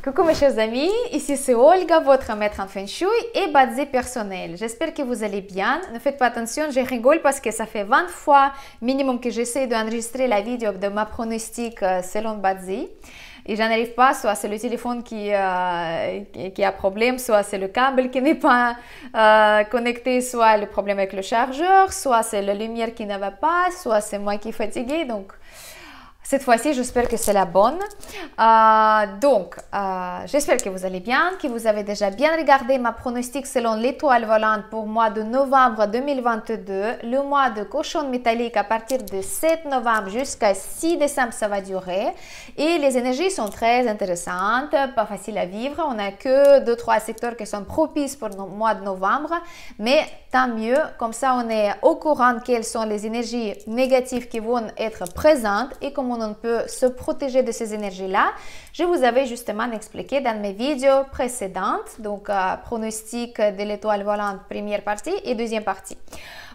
Coucou mes chers amis, ici c'est Olga, votre maître en Feng Shui et Bazi personnel. J'espère que vous allez bien. Ne faites pas attention, je rigole parce que ça fait 20 fois minimum que j'essaie d'enregistrer la vidéo de ma pronostic selon Bazi. Et j'en arrive pas, soit c'est le téléphone qui a problème, soit c'est le câble qui n'est pas connecté, soit le problème avec le chargeur, soit c'est la lumière qui ne va pas, soit c'est moi qui est fatiguée. Donc, cette fois-ci, j'espère que c'est la bonne. J'espère que vous allez bien, que vous avez déjà bien regardé ma pronostic selon l'étoile volante pour mois de novembre 2022. Le mois de cochon métallique à partir de 7 novembre jusqu'à 6 décembre, ça va durer. Et les énergies sont très intéressantes, pas faciles à vivre. On n'a que 2-3 secteurs qui sont propices pour le mois de novembre. Mais tant mieux, comme ça on est au courant de quelles sont les énergies négatives qui vont être présentes et comment on peut se protéger de ces énergies-là. Je vous avais justement expliqué dans mes vidéos précédentes, donc pronostic de l'étoile volante, première partie et deuxième partie.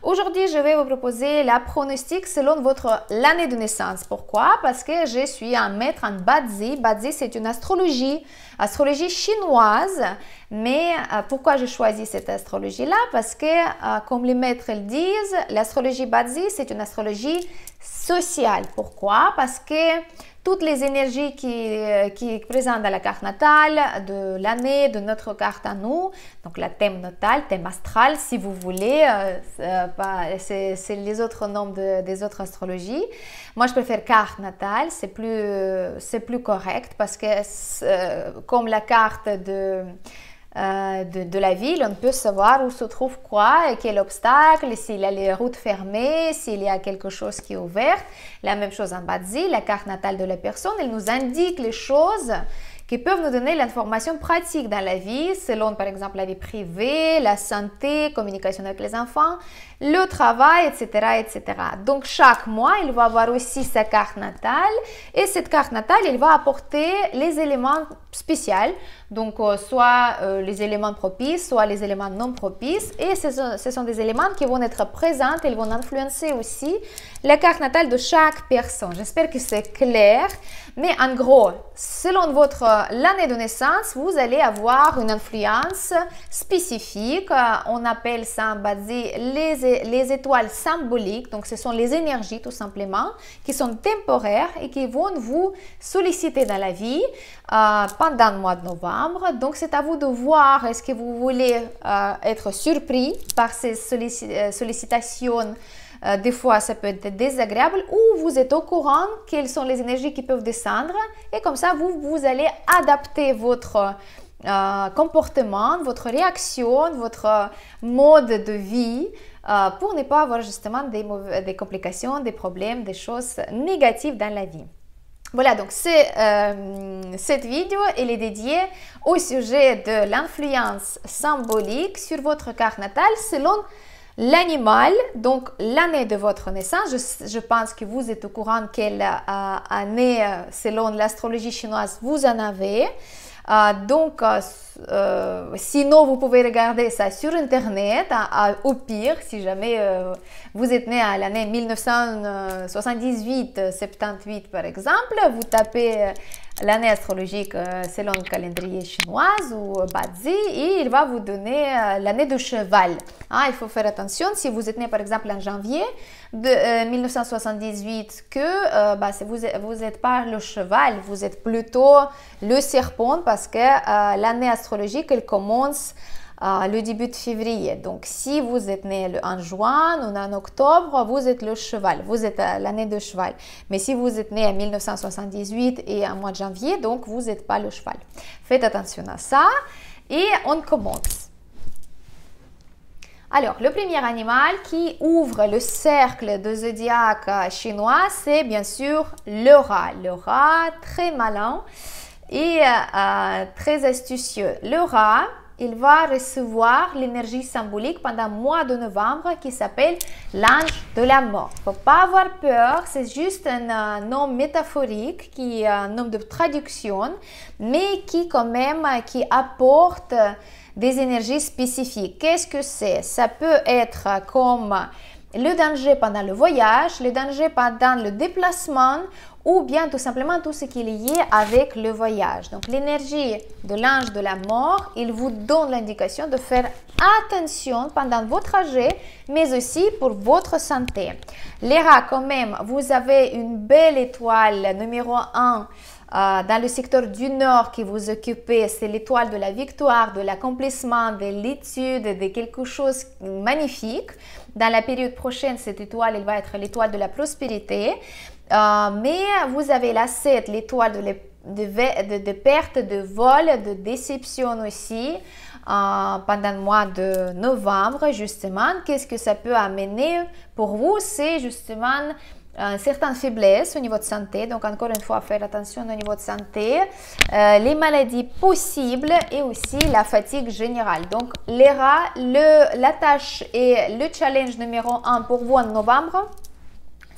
Aujourd'hui, je vais vous proposer la pronostic selon l'année de naissance. Pourquoi? Parce que je suis un maître en Bazi. Bazi, c'est une astrologie chinoise. Mais pourquoi je choisis cette astrologie-là? Parce que, comme les maîtres le disent, l'astrologie Bazi, c'est une astrologie sociale. Pourquoi? Parce que toutes les énergies qui présentent dans la carte natale de l'année, de notre carte à nous, donc la thème natale, thème astral, si vous voulez, c'est les autres noms des autres astrologies. Moi, je préfère carte natale, c'est plus correct parce que comme la carte de la ville, on peut savoir où se trouve quoi et quel obstacle, s'il y a les routes fermées, s'il y a quelque chose qui est ouvert. La même chose en Bazi, la carte natale de la personne, elle nous indique les choses qui peuvent nous donner l'information pratique dans la vie, selon par exemple la vie privée, la santé, communication avec les enfants, le travail, etc., etc. Donc chaque mois, il va avoir aussi sa carte natale et cette carte natale, elle va apporter les éléments spéciaux, donc soit les éléments propices, soit les éléments non propices et ce sont des éléments qui vont être présents, ils vont influencer aussi la carte natale de chaque personne. J'espère que c'est clair, mais en gros, selon l'année de naissance, vous allez avoir une influence spécifique. On appelle ça en Bazi les étoiles symboliques. Donc, ce sont les énergies tout simplement qui sont temporaires et qui vont vous solliciter dans la vie pendant le mois de novembre. Donc, c'est à vous de voir est-ce que vous voulez être surpris par ces sollicitations. Des fois, ça peut être désagréable ou vous êtes au courant quelles sont les énergies qui peuvent descendre et comme ça, vous allez adapter votre comportement, votre réaction, votre mode de vie pour ne pas avoir justement des complications, des problèmes, des choses négatives dans la vie. Voilà, donc cette vidéo elle est dédiée au sujet de l'influence symbolique sur votre carte natale selon l'animal, donc l'année de votre naissance. Je pense que vous êtes au courant quelle année, selon l'astrologie chinoise, vous en avez. Sinon, vous pouvez regarder ça sur Internet, au pire, si jamais vous êtes né à l'année 1978-78 par exemple, vous tapez l'année astrologique selon le calendrier chinois ou Bazi et il va vous donner l'année de cheval. Il faut faire attention si vous êtes né par exemple en janvier de 1978 que vous n'êtes pas le cheval, vous êtes plutôt le serpent parce que l'année astrologique elle commence le début de février. Donc, si vous êtes né en juin ou en octobre, vous êtes le cheval, vous êtes l'année de cheval. Mais si vous êtes né en 1978 et en mois de janvier, donc vous n'êtes pas le cheval. Faites attention à ça et on commence. Alors, le premier animal qui ouvre le cercle de zodiaque chinois, c'est bien sûr le rat. Le rat, très malin et très astucieux. Le rat, il va recevoir l'énergie symbolique pendant le mois de novembre qui s'appelle l'ange de la mort. Il ne faut pas avoir peur, c'est juste un nom métaphorique, qui est un nom de traduction, mais qui quand même qui apporte des énergies spécifiques. Qu'est-ce que c'est? Ça peut être comme le danger pendant le voyage, le danger pendant le déplacement ou bien tout simplement tout ce qui est lié avec le voyage. Donc l'énergie de l'ange de la mort, il vous donne l'indication de faire attention pendant votre trajet, mais aussi pour votre santé. Les rats, quand même, vous avez une belle étoile numéro 1 dans le secteur du nord qui vous occupez, c'est l'étoile de la victoire, de l'accomplissement, de l'étude, de quelque chose de magnifique. Dans la période prochaine, cette étoile, elle va être l'étoile de la prospérité. Mais vous avez la 7, l'étoile de perte, de vol, de déception aussi. Pendant le mois de novembre, justement, qu'est-ce que ça peut amener pour vous? C'est justement une certaine faiblesse au niveau de santé, donc encore une fois faire attention au niveau de santé, les maladies possibles et aussi la fatigue générale. Donc les rats, la tâche et le challenge numéro 1 pour vous en novembre,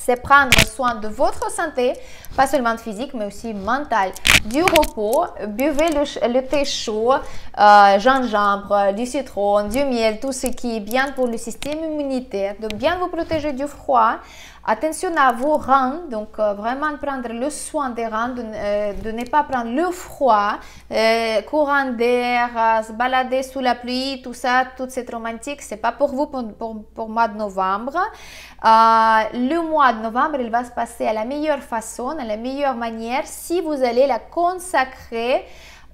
c'est prendre soin de votre santé, pas seulement physique, mais aussi mentale. Du repos, buvez le thé chaud, gingembre, du citron, du miel, tout ce qui est bien pour le système immunitaire, de bien vous protéger du froid. Attention à vos reins, donc vraiment prendre le soin des reins, de ne pas prendre le froid, courant d'air, se balader sous la pluie, tout ça, toute cette romantique, c'est pas pour vous pour le mois de novembre. Le mois de novembre, il va se passer à la meilleure façon, à la meilleure manière, si vous allez la consacrer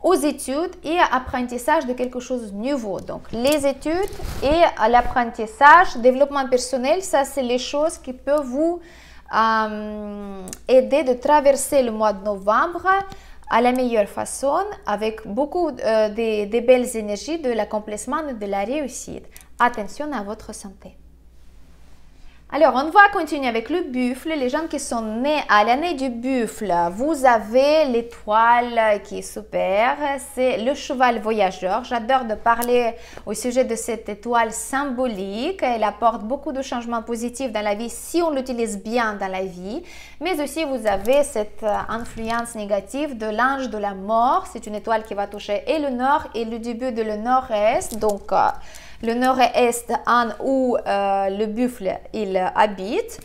aux études et à l'apprentissage de quelque chose de nouveau. Donc, les études et l'apprentissage, développement personnel, ça, c'est les choses qui peuvent vous aider de traverser le mois de novembre à la meilleure façon, avec beaucoup de belles énergies, de l'accomplissement et de la réussite. Attention à votre santé. Alors, on va continuer avec le buffle. Les gens qui sont nés à l'année du buffle, vous avez l'étoile qui est super. C'est le cheval voyageur. J'adore de parler au sujet de cette étoile symbolique. Elle apporte beaucoup de changements positifs dans la vie si on l'utilise bien dans la vie. Mais aussi, vous avez cette influence négative de l'ange de la mort. C'est une étoile qui va toucher et le nord et le début de le nord-est. Donc, le nord-est où le buffle il habite.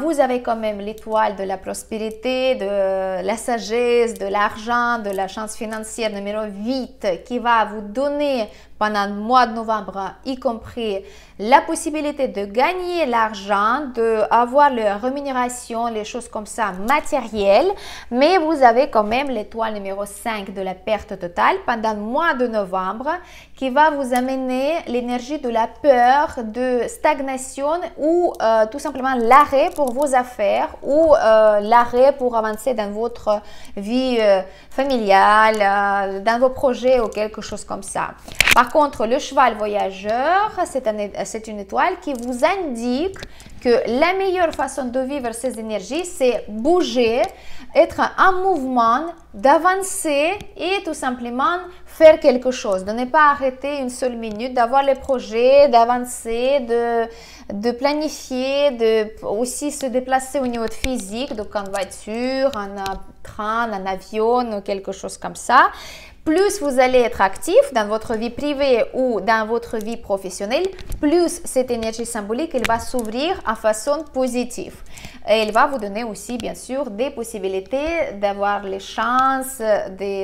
Vous avez quand même l'étoile de la prospérité, de la sagesse, de l'argent, de la chance financière numéro 8 qui va vous donner pendant le mois de novembre, y compris la possibilité de gagner l'argent, d'avoir la rémunération, les choses comme ça matérielles, mais vous avez quand même l'étoile numéro 5 de la perte totale pendant le mois de novembre qui va vous amener l'énergie de la peur, de stagnation ou tout simplement l'arrêt pour vos affaires ou l'arrêt pour avancer dans votre vie familiale, dans vos projets ou quelque chose comme ça. Par contre, le cheval voyageur, c'est une étoile qui vous indique que la meilleure façon de vivre ces énergies, c'est bouger, être en mouvement, d'avancer et tout simplement faire quelque chose, de ne pas arrêter une seule minute, d'avoir les projets, d'avancer, de planifier, de aussi se déplacer au niveau physique, donc en voiture, en train, en avion ou quelque chose comme ça. Plus vous allez être actif dans votre vie privée ou dans votre vie professionnelle, plus cette énergie symbolique elle va s'ouvrir en façon positive. Et elle va vous donner aussi, bien sûr, des possibilités d'avoir les chances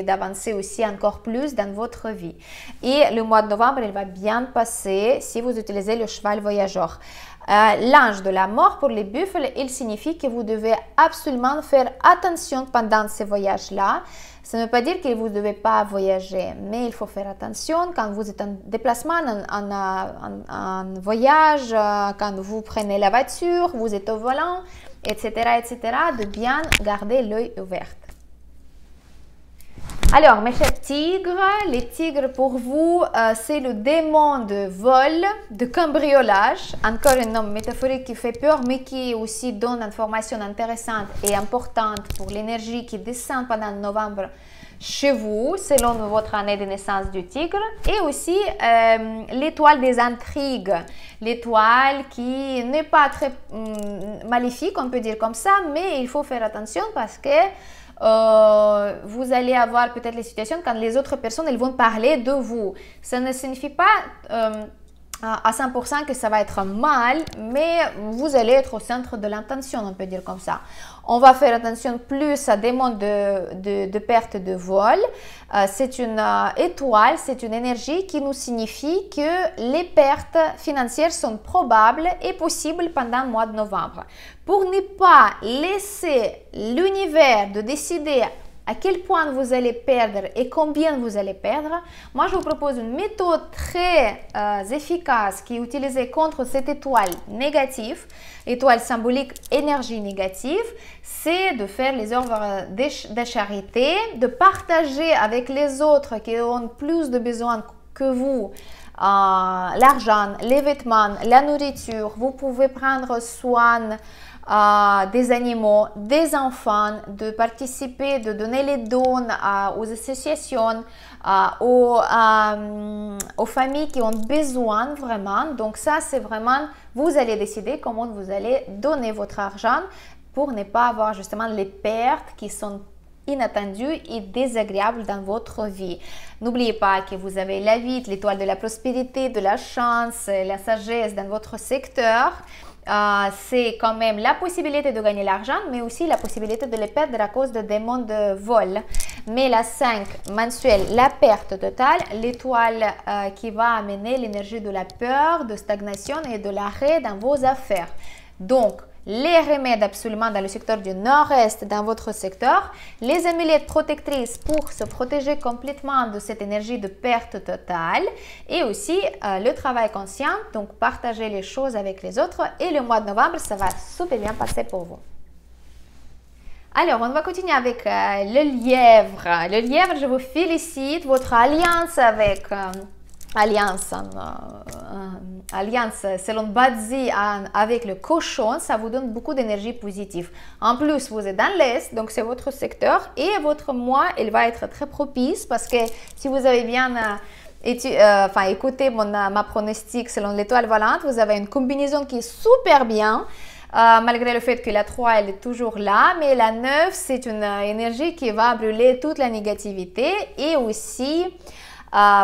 d'avancer aussi encore plus dans votre vie. Et le mois de novembre, il va bien passer si vous utilisez le cheval voyageur. L'ange de la mort pour les buffles, il signifie que vous devez absolument faire attention pendant ces voyages-là. Ça ne veut pas dire que vous ne devez pas voyager, mais il faut faire attention quand vous êtes en déplacement, en voyage, quand vous prenez la voiture, vous êtes au volant, etc., de bien garder l'œil ouvert. Alors, mes chers tigres, les tigres pour vous, c'est le démon de vol, de cambriolage, encore un nom métaphorique qui fait peur, mais qui aussi donne une information intéressante et importante pour l'énergie qui descend pendant novembre chez vous, selon votre année de naissance du tigre, et aussi l'étoile des intrigues, l'étoile qui n'est pas très maléfique, on peut dire comme ça, mais il faut faire attention parce que vous allez avoir peut-être les situations quand les autres personnes elles vont parler de vous. Ça ne signifie pas à 100% que ça va être mal, mais vous allez être au centre de l'intention, on peut dire comme ça. On va faire attention plus à des mondes de perte de vol. C'est une étoile, c'est une énergie qui nous signifie que les pertes financières sont probables et possibles pendant le mois de novembre. Pour ne pas laisser l'univers de décider à quel point vous allez perdre et combien vous allez perdre, moi je vous propose une méthode très efficace qui est utilisée contre cette étoile négative, étoile symbolique énergie négative, c'est de faire les œuvres de charité, de partager avec les autres qui ont plus de besoins que vous, l'argent, les vêtements, la nourriture. Vous pouvez prendre soin des animaux, des enfants, de participer, de donner les dons aux associations, aux familles qui ont besoin vraiment. Donc ça, c'est vraiment, vous allez décider comment vous allez donner votre argent pour ne pas avoir justement les pertes qui sont inattendues et désagréables dans votre vie. N'oubliez pas que vous avez la vie, l'étoile de la prospérité, de la chance, la sagesse dans votre secteur. C'est quand même la possibilité de gagner l'argent, mais aussi la possibilité de les perdre à cause de démons de vol. Mais la 5 mensuelle, la perte totale, l'étoile qui va amener l'énergie de la peur, de stagnation et de l'arrêt dans vos affaires. Donc, les remèdes absolument dans le secteur du nord-est, dans votre secteur, les amulettes protectrices pour se protéger complètement de cette énergie de perte totale et aussi le travail conscient, donc partager les choses avec les autres et le mois de novembre, ça va super bien passer pour vous. Alors, on va continuer avec le lièvre. Le lièvre, je vous félicite, votre alliance avec... Alliance selon Badzi avec le cochon, ça vous donne beaucoup d'énergie positive. En plus, vous êtes dans l'Est, donc c'est votre secteur et votre mois, il va être très propice parce que si vous avez bien écouté ma pronostic selon l'étoile volante, vous avez une combinaison qui est super bien. Malgré le fait que la 3 elle est toujours là, mais la 9 c'est une énergie qui va brûler toute la négativité et aussi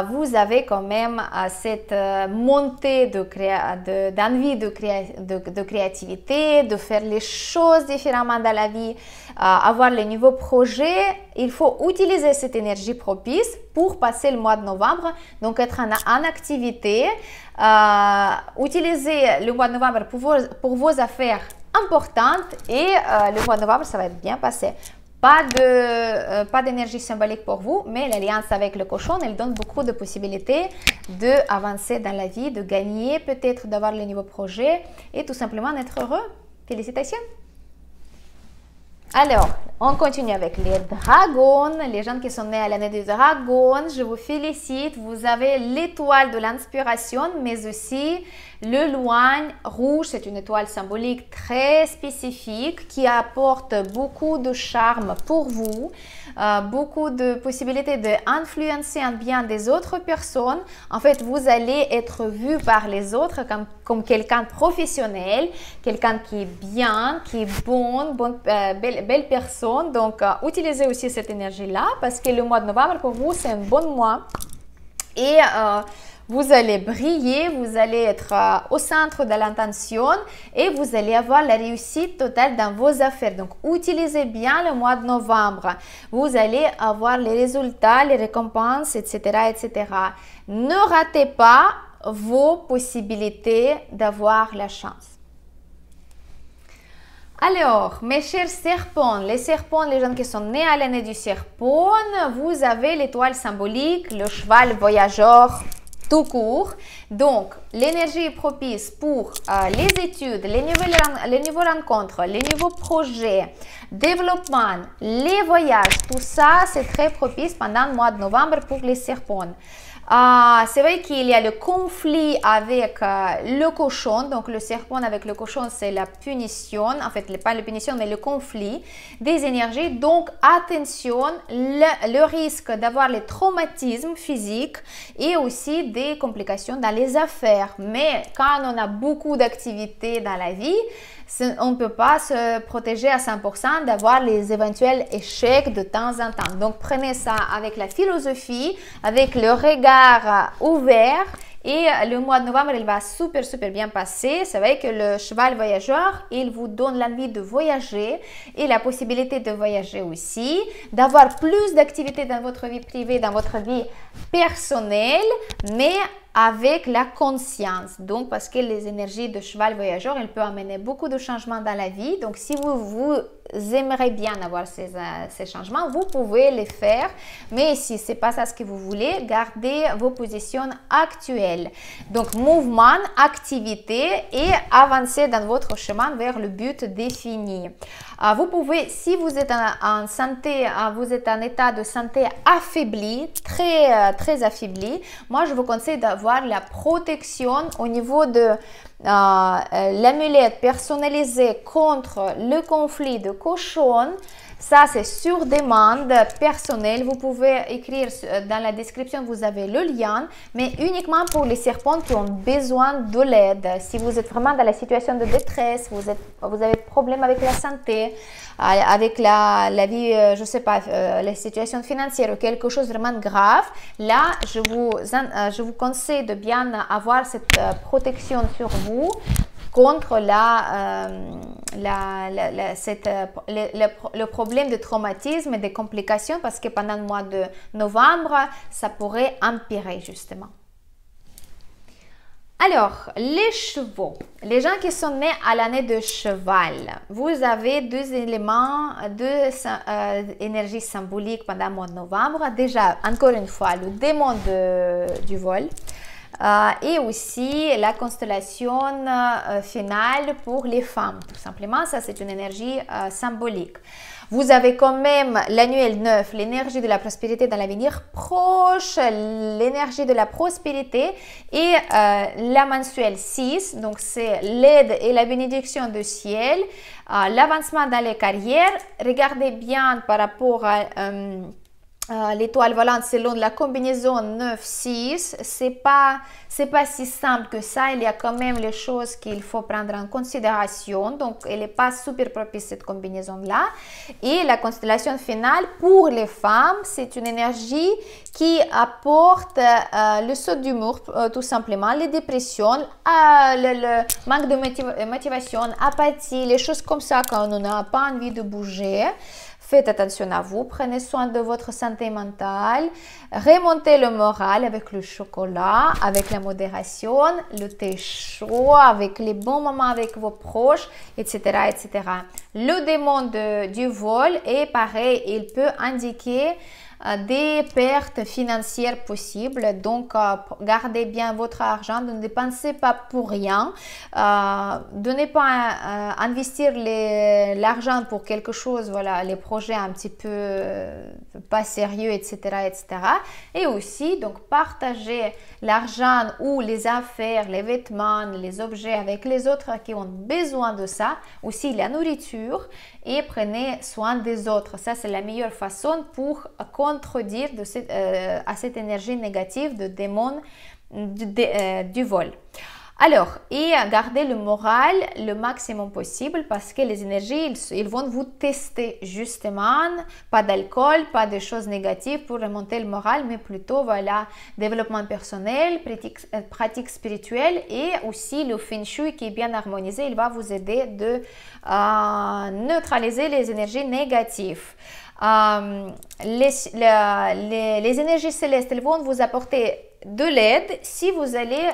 vous avez quand même cette montée d'envie de créativité, de faire les choses différemment dans la vie, avoir les nouveaux projets. Il faut utiliser cette énergie propice pour passer le mois de novembre, donc être en activité, utiliser le mois de novembre pour vos affaires importantes et le mois de novembre, ça va être bien passé. Pas d'énergie symbolique pour vous, mais l'alliance avec le cochon, elle donne beaucoup de possibilités d'avancer dans la vie, de gagner, peut-être d'avoir les nouveaux projets et tout simplement d'être heureux. Félicitations! Alors, on continue avec les dragons, les gens qui sont nés à l'année du dragon, je vous félicite, vous avez l'étoile de l'inspiration, mais aussi le loin rouge, c'est une étoile symbolique très spécifique qui apporte beaucoup de charme pour vous, beaucoup de possibilités d'influencer en bien des autres personnes. En fait, vous allez être vu par les autres comme quelqu'un de professionnel, quelqu'un qui est bien, qui est belle personne. Donc, utilisez aussi cette énergie-là parce que le mois de novembre, pour vous, c'est un bon mois. Et vous allez briller, vous allez être au centre de l'intention et vous allez avoir la réussite totale dans vos affaires. Donc, utilisez bien le mois de novembre. Vous allez avoir les résultats, les récompenses, etc., etc. Ne ratez pas vos possibilités d'avoir la chance. Alors, mes chers serpents, les gens qui sont nés à l'année du serpent, vous avez l'étoile symbolique, le cheval voyageur tout court. Donc, l'énergie est propice pour les études, les nouvelles rencontres, les nouveaux projets, développement, les voyages. Tout ça, c'est très propice pendant le mois de novembre pour les serpents. C'est vrai qu'il y a le conflit avec le cochon, donc le serpent avec le cochon, c'est la punition, en fait, pas la punition, mais le conflit des énergies. Donc, attention, le risque d'avoir les traumatismes physiques et aussi des complications dans les affaires. Mais quand on a beaucoup d'activités dans la vie, on ne peut pas se protéger à 100% d'avoir les éventuels échecs de temps en temps. Donc, prenez ça avec la philosophie, avec le regard ouvert Et le mois de novembre, il va super bien passer. C'est vrai que le cheval voyageur, il vous donne l'envie de voyager et la possibilité de voyager aussi, d'avoir plus d'activités dans votre vie privée, dans votre vie personnelle, mais avec la conscience. Donc, parce que les énergies de cheval voyageur, elles peuvent amener beaucoup de changements dans la vie. Donc, si vous aimeriez bien avoir ces changements, vous pouvez les faire. Mais si ce n'est pas ça ce que vous voulez, gardez vos positions actuelles. Donc, mouvement, activité et avancez dans votre chemin vers le but défini. Vous pouvez, si vous êtes en santé, vous êtes en état de santé affaibli, très affaibli, moi je vous conseille d'avoir la protection au niveau de l'amulette personnalisée contre le conflit de cochon. Ça, c'est sur demande personnelle. Vous pouvez écrire dans la description, vous avez le lien, mais uniquement pour les serpents qui ont besoin de l'aide. Si vous êtes vraiment dans la situation de détresse, vous avez problème avec la santé, avec la vie, je sais pas, la situation financière ou quelque chose de vraiment grave, là, je vous conseille de bien avoir cette protection sur vous contre le problème de traumatisme et des complications, parce que pendant le mois de novembre, ça pourrait empirer justement. Alors, les chevaux, les gens qui sont nés à l'année de cheval, vous avez deux éléments, deux énergies symboliques pendant le mois de novembre. Déjà, encore une fois, le démon du vol. Et aussi la constellation finale pour les femmes. Tout simplement, ça c'est une énergie symbolique. Vous avez quand même l'annuel 9, l'énergie de la prospérité dans l'avenir proche, l'énergie de la prospérité, et la mensuelle 6, donc c'est l'aide et la bénédiction du ciel, l'avancement dans les carrières. Regardez bien par rapport à l'étoile volante selon la combinaison 9-6, c'est pas si simple que ça. Il y a quand même les choses qu'il faut prendre en considération. Donc, elle n'est pas super propice cette combinaison-là. Et la constellation finale pour les femmes, c'est une énergie qui apporte le saut d'humour, tout simplement, les dépressions, le manque de motivation, apathie, les choses comme ça quand on n'a pas envie de bouger. Faites attention à vous, prenez soin de votre santé mentale, remontez le moral avec le chocolat, avec la modération, le thé chaud, avec les bons moments avec vos proches, etc. etc. Le démon du vol est pareil, il peut indiquer des pertes financières possibles. Donc, gardez bien votre argent, ne dépensez pas pour rien, de ne pas investir l'argent pour quelque chose, voilà, les projets un petit peu pas sérieux, etc., etc. Et aussi, donc, partagez l'argent ou les affaires, les vêtements, les objets avec les autres qui ont besoin de ça, aussi la nourriture, et prenez soin des autres. Ça, c'est la meilleure façon pour contredire à cette énergie négative de démon du vol. Alors, et gardez le moral le maximum possible, parce que les énergies, ils vont vous tester justement. Pas d'alcool, pas de choses négatives pour remonter le moral, mais plutôt, voilà, développement personnel, pratique spirituelle, et aussi le feng shui qui est bien harmonisé. Il va vous aider de neutraliser les énergies négatives. Les énergies célestes, elles vont vous apporter de l'aide si vous allez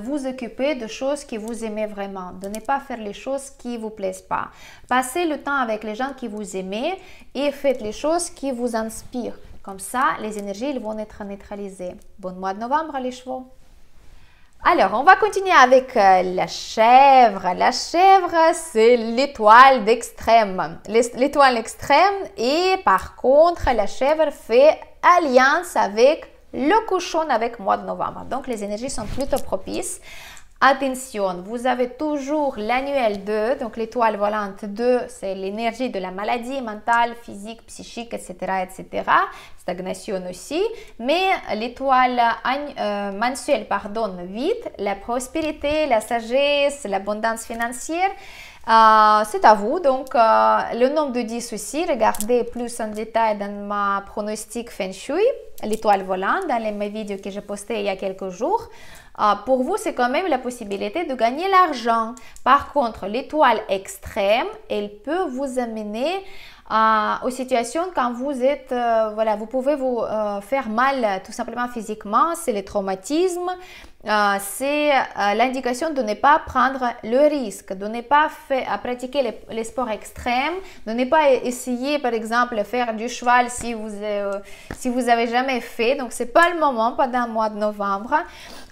vous occuper de choses que vous aimez vraiment, de ne pas faire les choses qui ne vous plaisent pas. Passez le temps avec les gens que vous aimez et faites les choses qui vous inspirent. Comme ça, les énergies elles vont être neutralisées. Bon mois de novembre, les chevaux. Alors, on va continuer avec la chèvre. La chèvre, c'est l'étoile d'extrême. L'étoile extrême, et par contre, la chèvre fait alliance avec le cochon avec le mois de novembre. Donc, les énergies sont plutôt propices. Attention, vous avez toujours l'annuel 2, donc l'étoile volante 2, c'est l'énergie de la maladie mentale, physique, psychique, etc., etc. Stagnation aussi. Mais l'étoile mensuelle, 8, la prospérité, la sagesse, l'abondance financière, c'est à vous. Donc, le nombre de 10 aussi, regardez plus en détail dans ma pronostic Feng Shui. l'étoile volante dans mes vidéos que j'ai postées il y a quelques jours. Pour vous, c'est quand même la possibilité de gagner l'argent. Par contre, l'étoile extrême, elle peut vous amener aux situations quand vous êtes, voilà, vous pouvez vous faire mal tout simplement physiquement, c'est les traumatismes, c'est l'indication de ne pas prendre le risque, de ne pas pratiquer les sports extrêmes, de ne pas essayer par exemple faire du cheval si vous avez jamais fait, donc c'est pas le moment pendant le mois de novembre,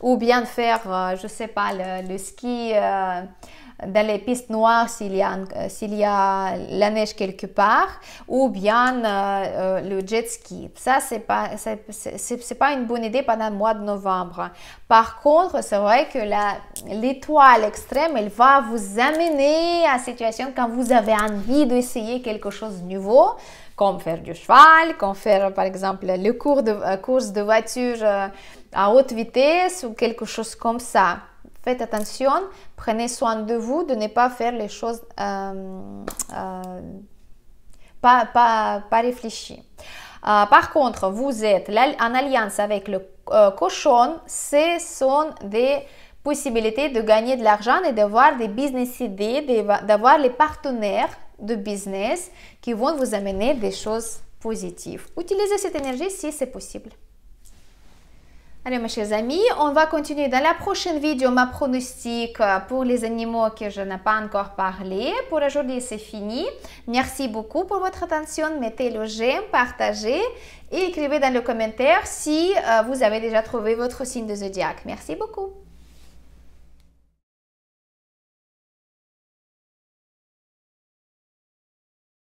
ou bien faire, je sais pas, le ski dans les pistes noires s'il y a la neige quelque part, ou bien le jet ski. Ça, c'est pas une bonne idée pendant le mois de novembre. Par contre, c'est vrai que l'étoile extrême, elle va vous amener à une situation quand vous avez envie d'essayer quelque chose de nouveau, comme faire du cheval, comme faire par exemple le course de voiture à haute vitesse ou quelque chose comme ça. Faites attention, prenez soin de vous, de ne pas faire les choses pas réfléchies. Par contre, vous êtes en alliance avec le cochon, ce sont des possibilités de gagner de l'argent et d'avoir des business idées, d'avoir les partenaires de business qui vont vous amener des choses positives. Utilisez cette énergie si c'est possible. Allez mes chers amis, on va continuer dans la prochaine vidéo ma pronostic pour les animaux que je n'ai pas encore parlé. Pour aujourd'hui c'est fini. Merci beaucoup pour votre attention. Mettez le j'aime, partagez et écrivez dans le commentaire si vous avez déjà trouvé votre signe de zodiaque. Merci beaucoup.